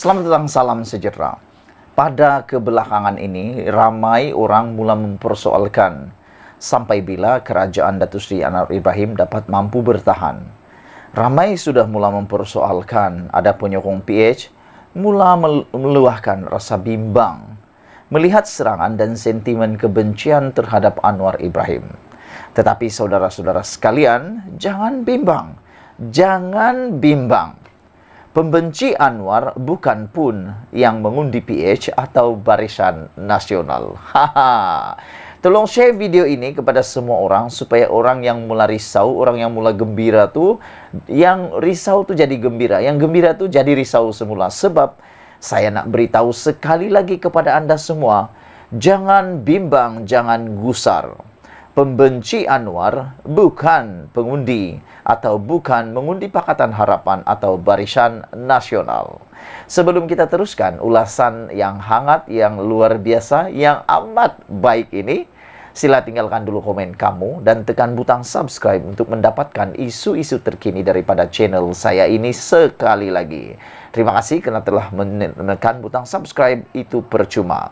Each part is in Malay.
Selamat datang, salam sejahtera. Pada kebelakangan ini, ramai orang mula mempersoalkan sampai bila kerajaan Datuk Seri Anwar Ibrahim dapat mampu bertahan. Ramai sudah mula mempersoalkan, ada penyokong PH mula meluahkan rasa bimbang melihat serangan dan sentimen kebencian terhadap Anwar Ibrahim. Tetapi saudara-saudara sekalian, jangan bimbang. Jangan bimbang. Pembenci Anwar bukan pun yang mengundi PH atau Barisan Nasional. Haha. Tolong share video ini kepada semua orang supaya orang yang mula risau, orang yang mula gembira tu, yang risau tu jadi gembira, yang gembira tu jadi risau semula. Sebab saya nak beritahu sekali lagi kepada anda semua, jangan bimbang, jangan gusar. Pembenci Anwar bukan pengundi atau bukan mengundi Pakatan Harapan atau Barisan Nasional. Sebelum kita teruskan ulasan yang hangat, yang luar biasa, yang amat baik ini, sila tinggalkan dulu komen kamu dan tekan butang subscribe untuk mendapatkan isu-isu terkini daripada channel saya ini sekali lagi. Terima kasih kerana telah menekan butang subscribe, itu percuma.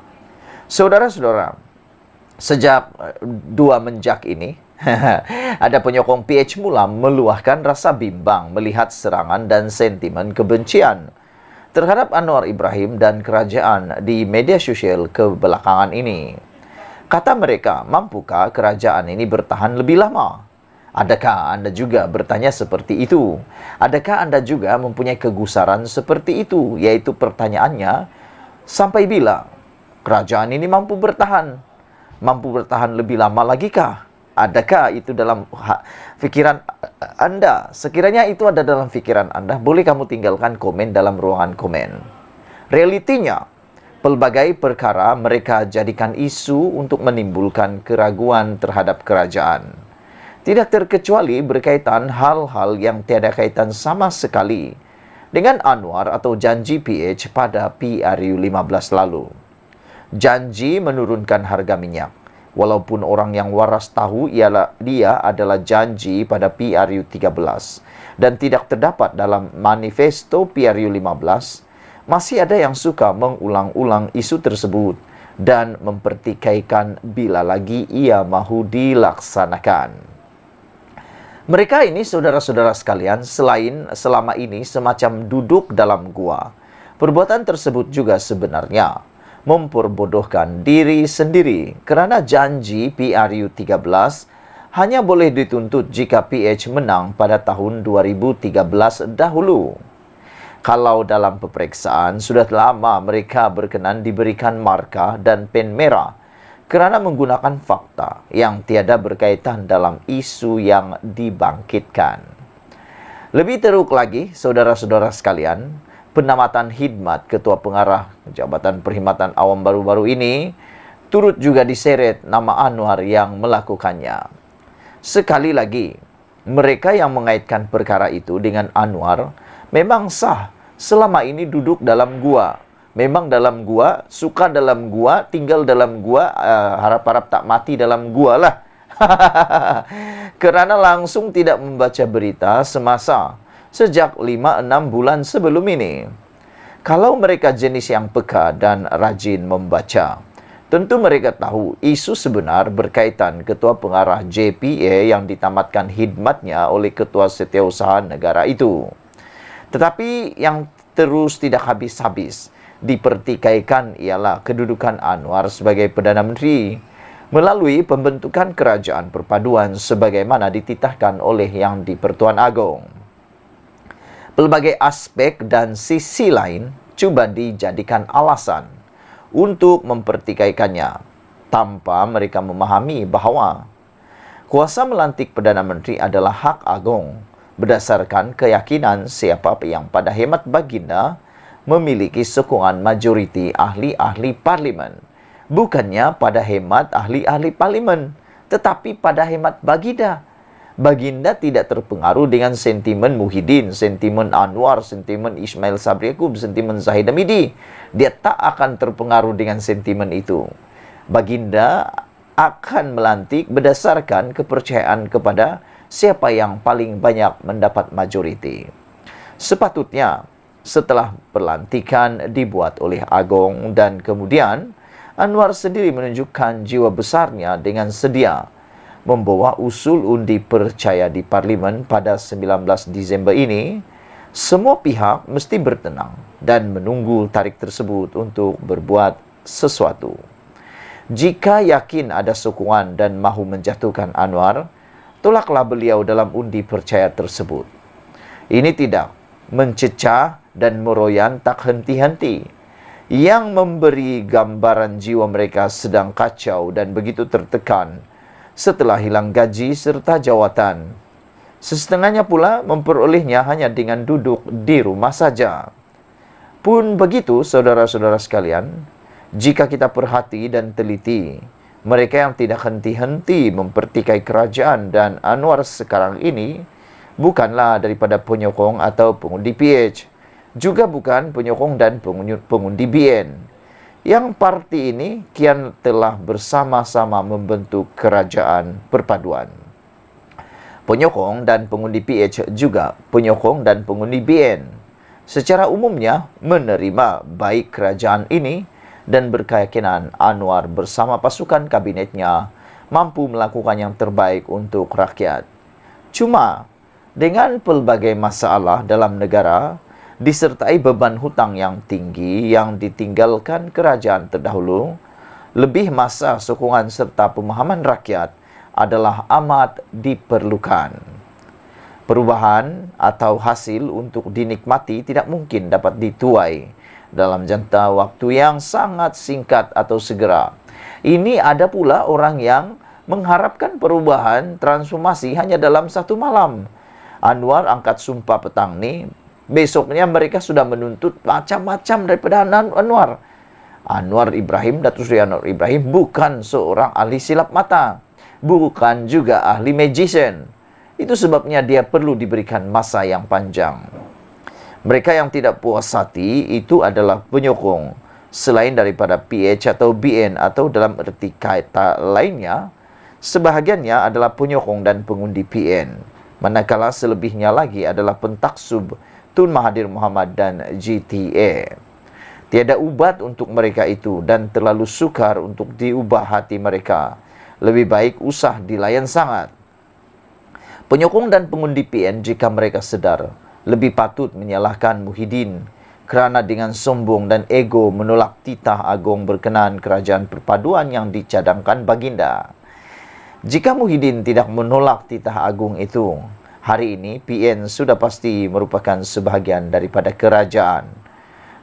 Saudara-saudara, sejak dua menjak ini, ada penyokong PH mula meluahkan rasa bimbang melihat serangan dan sentimen kebencian terhadap Anwar Ibrahim dan kerajaan di media sosial kebelakangan ini. Kata mereka, mampukah kerajaan ini bertahan lebih lama? Adakah Anda juga bertanya seperti itu? Adakah Anda juga mempunyai kegusaran seperti itu? Yaitu pertanyaannya, sampai bila kerajaan ini mampu bertahan? Mampu bertahan lebih lama lagi kah? Adakah itu dalam fikiran Anda? Sekiranya itu ada dalam fikiran Anda, boleh kamu tinggalkan komen dalam ruangan komen. Realitinya, pelbagai perkara mereka jadikan isu untuk menimbulkan keraguan terhadap kerajaan. Tidak terkecuali berkaitan hal-hal yang tiada kaitan sama sekali dengan Anwar atau janji PH pada PRU 15 lalu. Janji menurunkan harga minyak. Walaupun orang yang waras tahu dia adalah janji pada PRU 13 dan tidak terdapat dalam manifesto PRU 15, masih ada yang suka mengulang-ulang isu tersebut dan mempertikaikan bila lagi ia mahu dilaksanakan. Mereka ini, saudara-saudara sekalian, selain selama ini semacam duduk dalam gua, perbuatan tersebut juga sebenarnya memperbodohkan diri sendiri kerana janji PRU 13 hanya boleh dituntut jika PH menang pada tahun 2013 dahulu. Kalau dalam peperiksaan sudah lama mereka berkenan diberikan markah dan pen merah kerana menggunakan fakta yang tiada berkaitan dalam isu yang dibangkitkan. Lebih teruk lagi, saudara-saudara sekalian, penamatan khidmat Ketua Pengarah Jabatan Perkhidmatan Awam baru-baru ini turut juga diseret nama Anwar yang melakukannya. Sekali lagi, mereka yang mengaitkan perkara itu dengan Anwar memang sah selama ini duduk dalam gua. Memang dalam gua, suka dalam gua, tinggal dalam gua, harap-harap tak mati dalam gua lah. Kerana langsung tidak membaca berita semasa sejak 5-6 bulan sebelum ini. Kalau mereka jenis yang peka dan rajin membaca, tentu mereka tahu isu sebenar berkaitan Ketua Pengarah JPA yang ditamatkan khidmatnya oleh Ketua Setiausaha Negara itu. Tetapi yang terus tidak habis-habis dipertikaikan ialah kedudukan Anwar sebagai Perdana Menteri melalui pembentukan kerajaan perpaduan sebagaimana dititahkan oleh Yang di-Pertuan Agong. Pelbagai aspek dan sisi lain cuba dijadikan alasan untuk mempertikaikannya tanpa mereka memahami bahawa kuasa melantik Perdana Menteri adalah hak agung berdasarkan keyakinan siapa yang pada hemat baginda memiliki sokongan majoriti ahli-ahli parlimen. Bukannya pada hemat ahli-ahli parlimen, tetapi pada hemat baginda. Baginda tidak terpengaruh dengan sentimen Muhyiddin, sentimen Anwar, sentimen Ismail Sabri Yaakob, sentimen Zahid Hamidi. Dia tak akan terpengaruh dengan sentimen itu. Baginda akan melantik berdasarkan kepercayaan kepada siapa yang paling banyak mendapat majoriti. Sepatutnya setelah pelantikan dibuat oleh Agong, dan kemudian Anwar sendiri menunjukkan jiwa besarnya dengan sedia membawa usul undi percaya di parlimen pada 19 Disember ini. Semua pihak mesti bertenang dan menunggu tarikh tersebut untuk berbuat sesuatu. Jika yakin ada sokongan dan mahu menjatuhkan Anwar, tolaklah beliau dalam undi percaya tersebut. Ini tidak mencecah dan meroyan tak henti-henti, yang memberi gambaran jiwa mereka sedang kacau dan begitu tertekan setelah hilang gaji serta jawatan. Setengahnya pula memperolehnya hanya dengan duduk di rumah saja. Pun begitu, saudara-saudara sekalian, jika kita perhati dan teliti, mereka yang tidak henti-henti mempertikai kerajaan dan Anwar sekarang ini bukanlah daripada penyokong atau pengundi PH, juga bukan penyokong dan pengundi BN. Yang parti ini kian telah bersama-sama membentuk kerajaan perpaduan. Penyokong dan pengundi PH juga penyokong dan pengundi BN secara umumnya menerima baik kerajaan ini dan berkeyakinan Anwar bersama pasukan kabinetnya mampu melakukan yang terbaik untuk rakyat. Cuma dengan pelbagai masalah dalam negara, disertai beban hutang yang tinggi yang ditinggalkan kerajaan terdahulu, lebih masa sokongan serta pemahaman rakyat adalah amat diperlukan. Perubahan atau hasil untuk dinikmati tidak mungkin dapat dituai dalam jangka waktu yang sangat singkat atau segera. Ini ada pula orang yang mengharapkan perubahan transformasi hanya dalam satu malam. Anwar angkat sumpah petang ni, besoknya mereka sudah menuntut macam-macam daripada Anwar. Anwar Ibrahim, Datuk Seri Anwar Ibrahim bukan seorang ahli silap mata, bukan juga ahli magician. Itu sebabnya dia perlu diberikan masa yang panjang. Mereka yang tidak puas hati itu adalah penyokong, selain daripada PH atau BN atau dalam erti kata lainnya, sebahagiannya adalah penyokong dan pengundi PN. Manakala selebihnya lagi adalah pentaksub Tun Mahathir Mohamad dan GTA. Tiada ubat untuk mereka itu dan terlalu sukar untuk diubah hati mereka. Lebih baik usah dilayan sangat. Penyokong dan pengundi PN jika mereka sedar, lebih patut menyalahkan Muhyiddin kerana dengan sombong dan ego menolak titah Agong berkenaan kerajaan perpaduan yang dicadangkan baginda. Jika Muhyiddin tidak menolak titah Agung itu, hari ini PN sudah pasti merupakan sebahagian daripada kerajaan.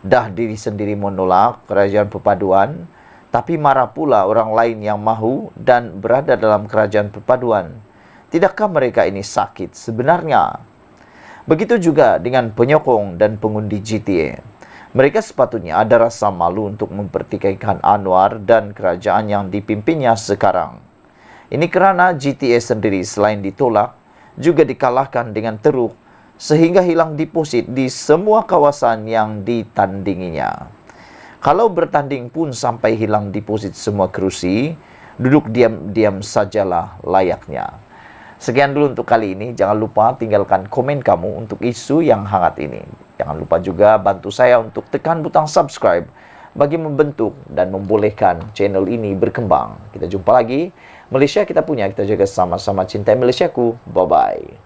Dah diri sendiri menolak kerajaan perpaduan, tapi marah pula orang lain yang mahu dan berada dalam kerajaan perpaduan. Tidakkah mereka ini sakit sebenarnya? Begitu juga dengan penyokong dan pengundi GTA. Mereka sepatutnya ada rasa malu untuk mempertikaikan Anwar dan kerajaan yang dipimpinnya sekarang. Ini kerana GTA sendiri selain ditolak, juga dikalahkan dengan teruk, sehingga hilang deposit di semua kawasan yang ditandinginya. Kalau bertanding pun sampai hilang deposit semua kerusi, duduk diam-diam sajalah layaknya. Sekian dulu untuk kali ini. Jangan lupa tinggalkan komen kamu untuk isu yang hangat ini. Jangan lupa juga bantu saya untuk tekan butang subscribe bagi membentuk dan membolehkan channel ini berkembang. Kita jumpa lagi. Malaysia kita punya, kita jaga sama-sama cintai Malaysiaku. Bye-bye.